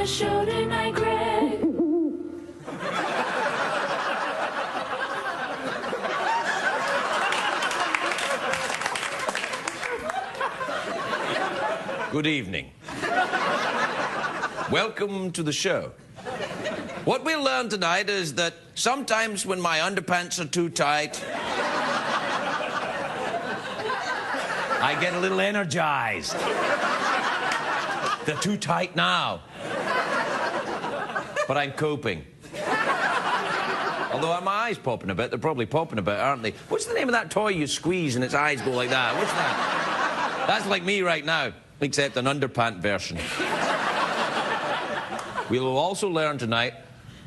the show tonight, Greg? Good evening. Welcome to the show. What we'll learn tonight is that sometimes when my underpants are too tight, I get a little energized. They're too tight now. But I'm coping. Although my eyes popping a bit, they're probably popping a bit, aren't they? What's the name of that toy you squeeze and its eyes go like that? What's that? That's like me right now, except an underpant version. We will also learn tonight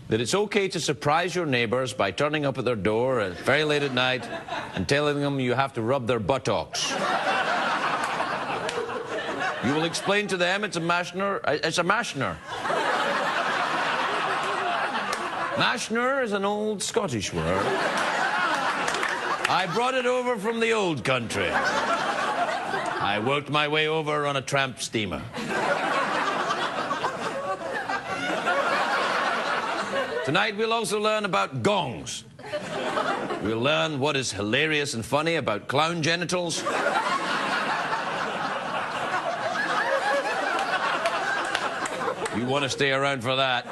that it's okay to surprise your neighbours by turning up at their door very late at night and telling them you have to rub their buttocks. You will explain to them it's a mashner. It's a mashner. Mashner is an old Scottish word. I brought it over from the old country. I worked my way over on a tramp steamer. Tonight we'll also learn about gongs. We'll learn what is hilarious and funny about clown genitals. You want to stay around for that.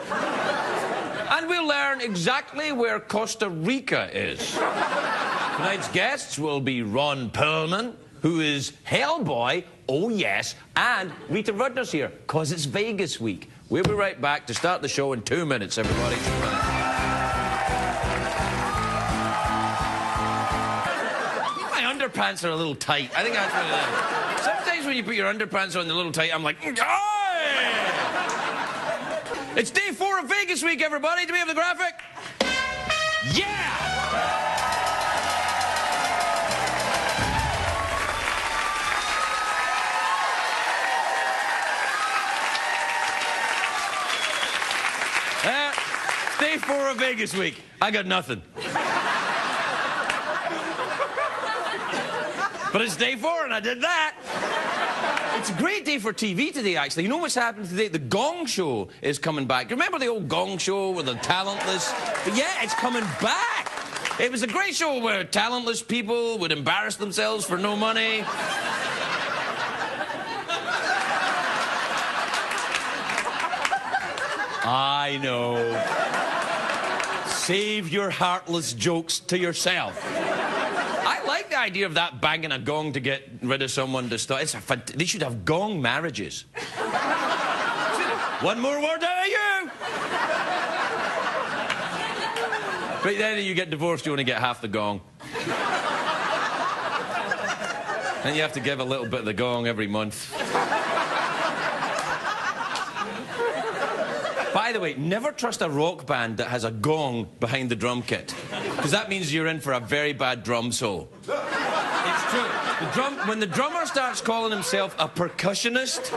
And we'll learn exactly where Costa Rica is. Tonight's guests will be Ron Perlman, who is Hellboy, oh yes, and Rita Rudner's here, because it's Vegas week. We'll be right back to start the show in 2 minutes, everybody. 2 minutes. My underpants are a little tight. I think that's what it is. Sometimes when you put your underpants on, they're a little tight. I'm like, "Aye!" It's day 4 of Vegas week, everybody. Do we have the graphic? Yeah! Day 4 of Vegas week. I got nothing. But it's day 4 and I did that. It's a great day for TV today, actually. You know what's happening today? The Gong Show is coming back. Remember the old Gong Show with the talentless? But yeah, it's coming back. It was a great show where talentless people would embarrass themselves for no money. I know. Save your heartless jokes to yourself. I like the idea of that banging a gong to get rid of someone to start. They should have gong marriages. One more word out of you. But then you get divorced, you only get half the gong. And you have to give a little bit of the gong every month. By the way, never trust a rock band that has a gong behind the drum kit, because that means you're in for a very bad drum solo. It's true. When the drummer starts calling himself a percussionist,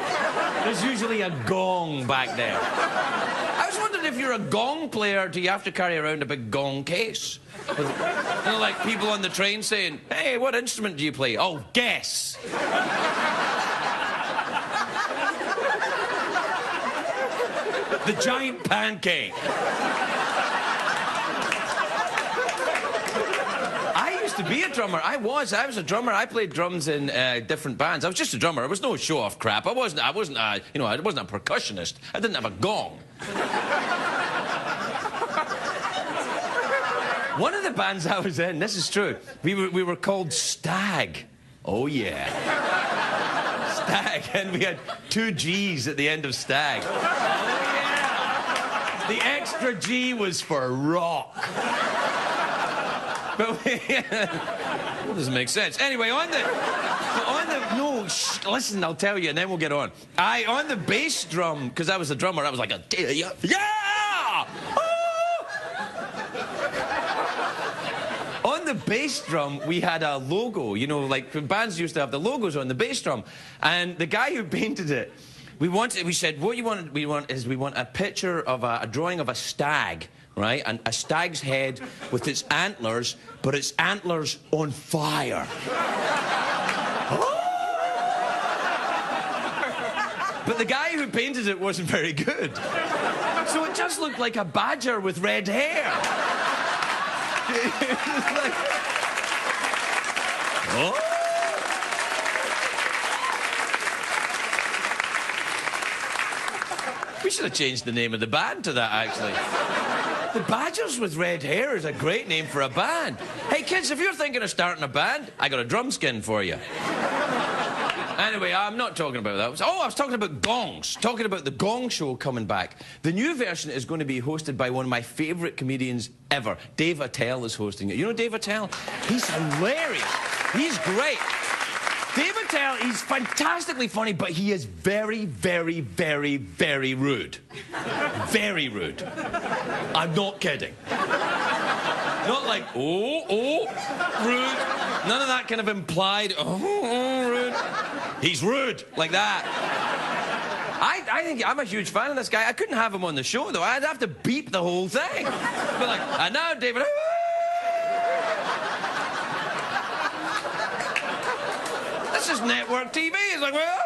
there's usually a gong back there. I was wondering, if you're a gong player, do you have to carry around a big gong case? You know, like people on the train saying, "Hey, what instrument do you play?" "Oh, guess." The giant pancake. I used to be a drummer. I was a drummer. I played drums in different bands. I was just a drummer. It was no show-off crap. I wasn't a percussionist. I didn't have a gong. One of the bands I was in, this is true, we were called Stag. Oh yeah. Stag, and we had 2 G's at the end of Stag. The extra G was for rock. But that doesn't make sense. Anyway, no, listen, I'll tell you, and then we'll get on. On the bass drum, because I was a drummer, I was like yeah! On the bass drum, we had a logo, you know, like bands used to have the logos on the bass drum. And the guy who painted it, we said, what we want a picture of a drawing of a stag, right? And a stag's head with its antlers, but its antlers on fire. But the guy who painted it wasn't very good. So it just looked like a badger with red hair. Like, oh. We should have changed the name of the band to that, actually. The Badgers with Red Hair is a great name for a band. Hey, kids, if you're thinking of starting a band, I got a drum skin for you. Anyway, I'm not talking about that. Oh, I was talking about Gongs. Talking about the Gong Show coming back. The new version is going to be hosted by one of my favourite comedians ever. Dave Attell is hosting it. You know Dave Attell? He's hilarious. He's great. Dave Attell, he's fantastically funny, but he is very, very, very, very rude. Very rude. I'm not kidding. Not like, oh, rude. None of that kind of implied, rude. He's rude, like that. I think I'm a huge fan of this guy. I couldn't have him on the show, though. I'd have to beep the whole thing. But like, and now David... This is network TV. It's like, well...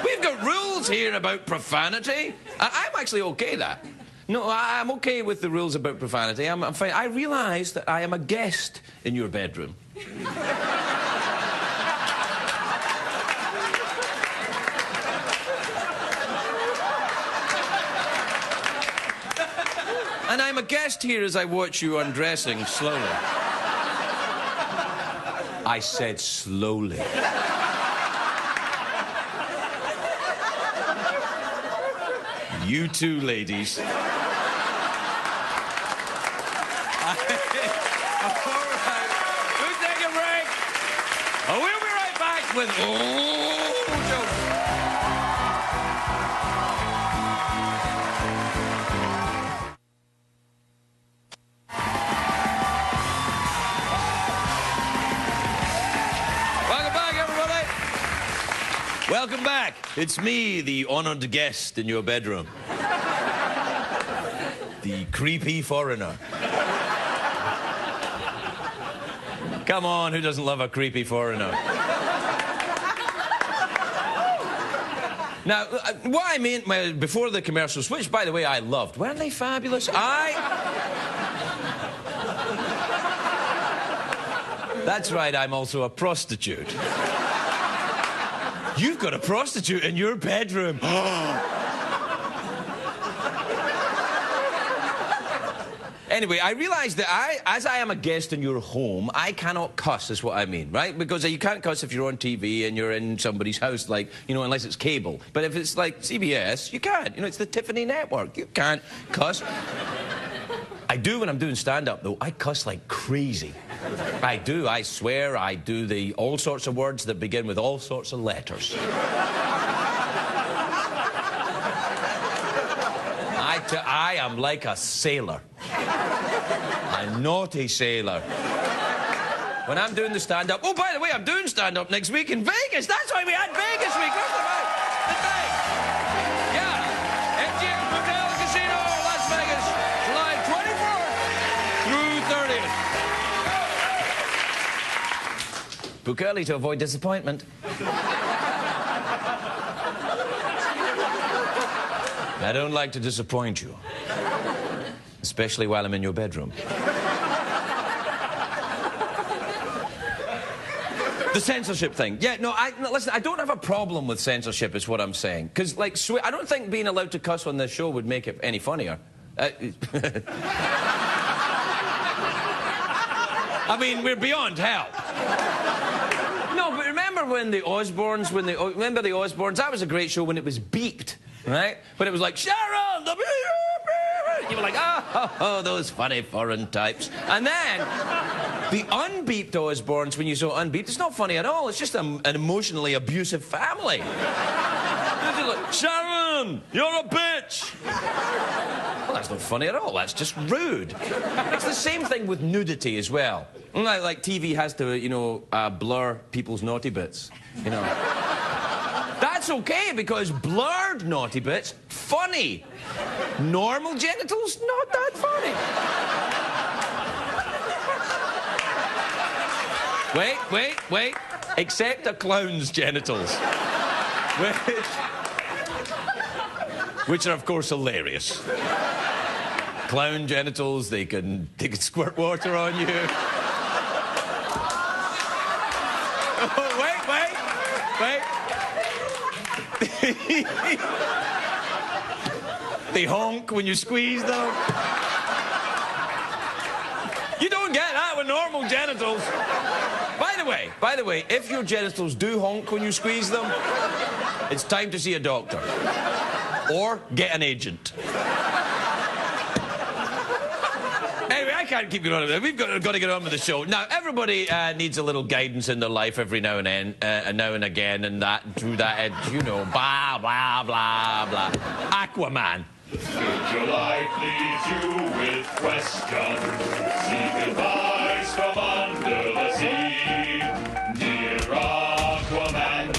We've got rules here about profanity. I'm actually okay that. No, I'm okay with the rules about profanity. I'm fine. I realise that I am a guest in your bedroom. And I'm a guest here as I watch you undressing slowly. I said slowly. You too, ladies. All right. We'll take a break. We'll be right back with jokes. Welcome back. It's me, the honoured guest in your bedroom. The creepy foreigner. Come on, who doesn't love a creepy foreigner? Now, what I meant before the commercials, which, by the way, I loved. Weren't they fabulous? That's right, I'm also a prostitute. You've got a prostitute in your bedroom. Anyway, I realised that as I am a guest in your home, I cannot cuss, is what I mean, right? Because you can't cuss if you're on TV and you're in somebody's house, like, you know, unless it's cable. But if it's like CBS, you can't. You know, it's the Tiffany network. You can't cuss. I do when I'm doing stand-up, though. I cuss like crazy. I do, I swear. I do all sorts of words that begin with all sorts of letters. I am like a sailor. A naughty sailor. When I'm doing the stand-up... Oh, by the way, I'm doing stand-up next week in Vegas. That's why we had Vegas week. What's about the thing? Yeah. MGM Hotel Casino, Las Vegas, July 24th through 30th. Book early to avoid disappointment. I don't like to disappoint you. Especially while I'm in your bedroom. The censorship thing. Yeah, no, listen, I don't have a problem with censorship, is what I'm saying. Because, like, I don't think being allowed to cuss on this show would make it any funnier. I mean, we're beyond help. No, but remember when the Osbournes, remember the Osbournes? That was a great show when it was beeped, right? When it was like, Sharon, the... You were like, oh, those funny foreign types. And then, the unbeeped Osbournes, when you saw unbeeped, it's not funny at all. It's just an emotionally abusive family. They're just like, Sharon, you're a bitch. Well, that's not funny at all. That's just rude. It's the same thing with nudity as well. Like TV has to, you know, blur people's naughty bits, you know. That's okay, because blurred naughty bits, funny. Normal genitals, not that funny. Wait. Except a clown's genitals. Which are, of course, hilarious. Clown genitals, they can squirt water on you. Oh, wait. They honk when you squeeze them. You don't get that with normal genitals. By the way, if your genitals do honk when you squeeze them, it's time to see a doctor. Or get an agent. Anyway, I can't keep going on with it. We've got to get on with the show. Now, everybody needs a little guidance in their life every now and again, and that, through that, you know, blah, blah, blah, blah. Aquaman. Could your life lead you with questions? Seek advice from under the sea. Dear Aquaman,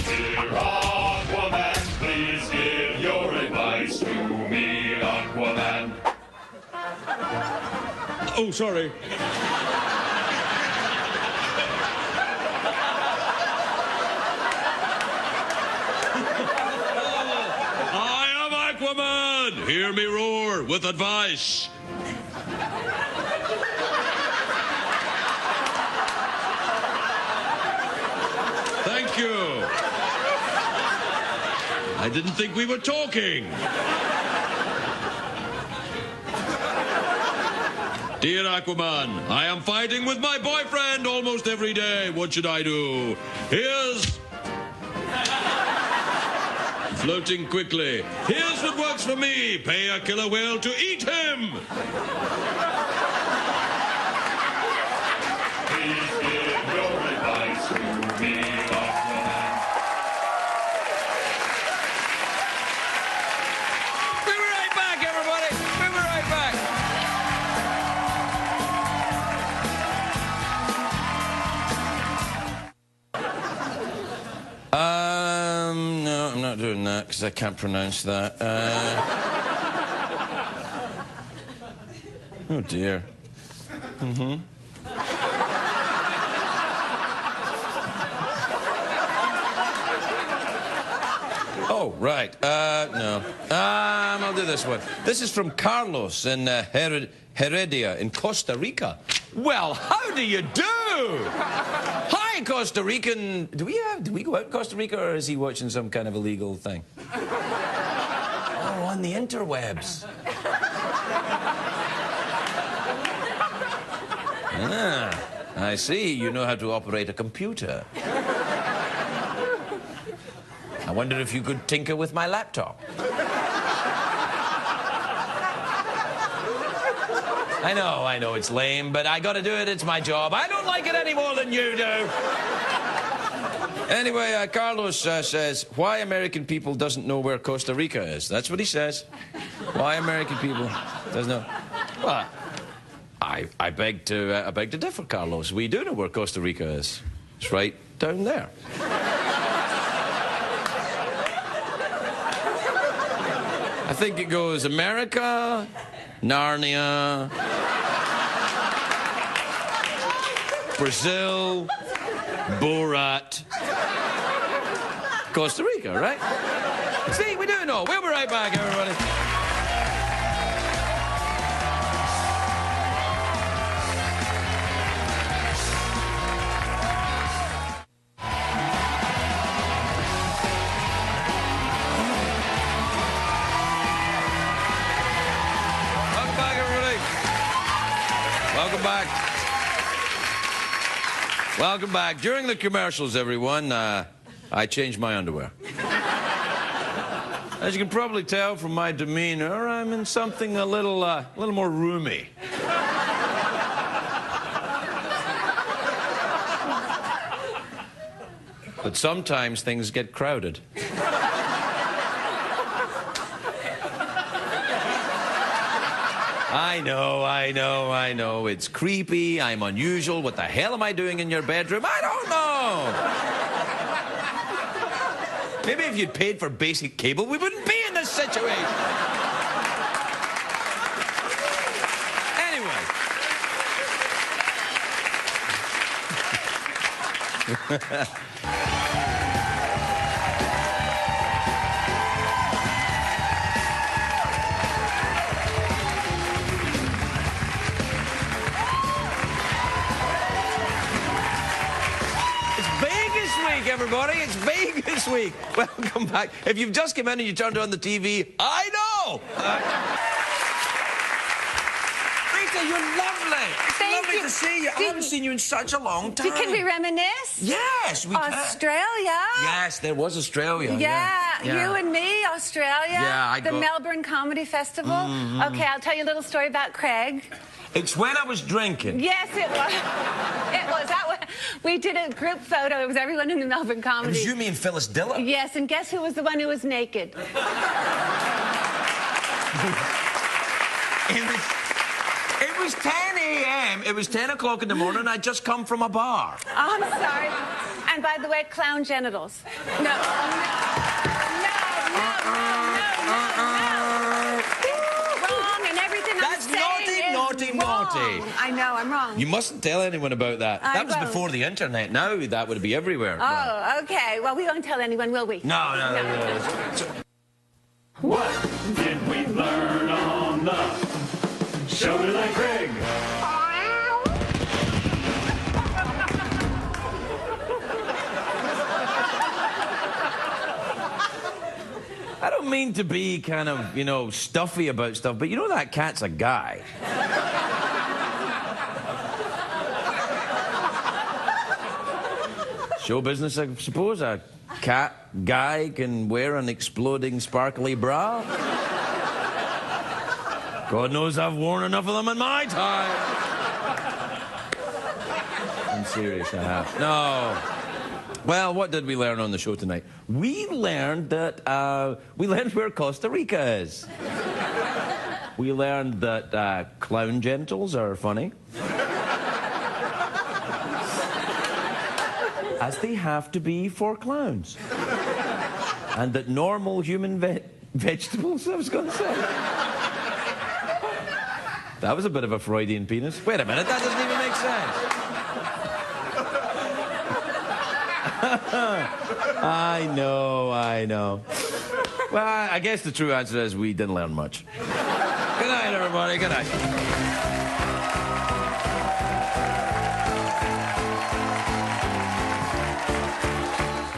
please give your advice to me, Aquaman. Oh, sorry. I am Aquaman. Hear me roar with advice. Thank you. I didn't think we were talking. Dear Aquaman, I am fighting with my boyfriend almost every day. What should I do? Here's... Floating quickly. Here's what works for me. Pay a killer whale to eat him. Please give your advice to me, Aquaman. We'll be right back, everybody. We'll be right back. No, I'm not doing that because I can't pronounce that. Oh, dear. Oh, right. No. I'll do this one. This is from Carlos in Heredia in Costa Rica. Well, how do you do? Hi, Costa Rican. Do we go out in Costa Rica, or is he watching some kind of illegal thing? Oh, on the interwebs. Ah, I see. You know how to operate a computer. I wonder if you could tinker with my laptop. I know, it's lame, but I gotta do it, it's my job. I don't like it any more than you do. Anyway, Carlos says, why American people doesn't know where Costa Rica is. That's what he says. Why American people doesn't know. Well, I beg to differ, Carlos. We do know where Costa Rica is. It's right down there. I think it goes America, Narnia, Brazil, Borat, Costa Rica, right? See, we do know. We'll be right back, everybody. Welcome back. During the commercials, everyone, I changed my underwear. As you can probably tell from my demeanor, I'm in something a little more roomy. But sometimes things get crowded. I know. It's creepy. I'm unusual. What the hell am I doing in your bedroom? I don't know. Maybe if you'd paid for basic cable, we wouldn't be in this situation. Anyway. Everybody, it's Vegas week. Welcome back. If you've just come in and you turned on the TV, I know. Rita, you're lovely. It's lovely to see you. I haven't seen you in such a long time. Can we reminisce? Yes, we can. Australia. Yes, there was Australia. Yeah, you and me, Australia. Yeah, the Melbourne Comedy Festival. Okay, I'll tell you a little story about Craig. It's when I was drinking. Yes, it was. It was. We did a group photo. It was everyone in the Melbourne Comedy. It was you, me, and Phyllis Diller. Yes, and guess who was the one who was naked? It was 10 a.m. It was 10 o'clock in the morning. I'd just come from a bar. Oh, I'm sorry. And by the way, clown genitals. No. Naughty. I know, I'm wrong. You mustn't tell anyone about that. That was before the internet. Now that would be everywhere. Oh, okay. Well, we won't tell anyone, will we? No. What did we learn on the Show Tonight, Greg? I don't mean to be kind of, stuffy about stuff, but you know that cat's a guy. Show business, I suppose. A cat guy can wear an exploding sparkly bra. God knows I've worn enough of them in my time. I'm serious, I have. No. Well, what did we learn on the show tonight? We learned that, where Costa Rica is. We learned that clown genitals are funny. As they have to be for clowns. And that normal human vegetables, I was going to say. That was a bit of a Freudian penis. Wait a minute, that doesn't even make sense. I know. Well, I guess the true answer is we didn't learn much. Good night, everybody. Good night.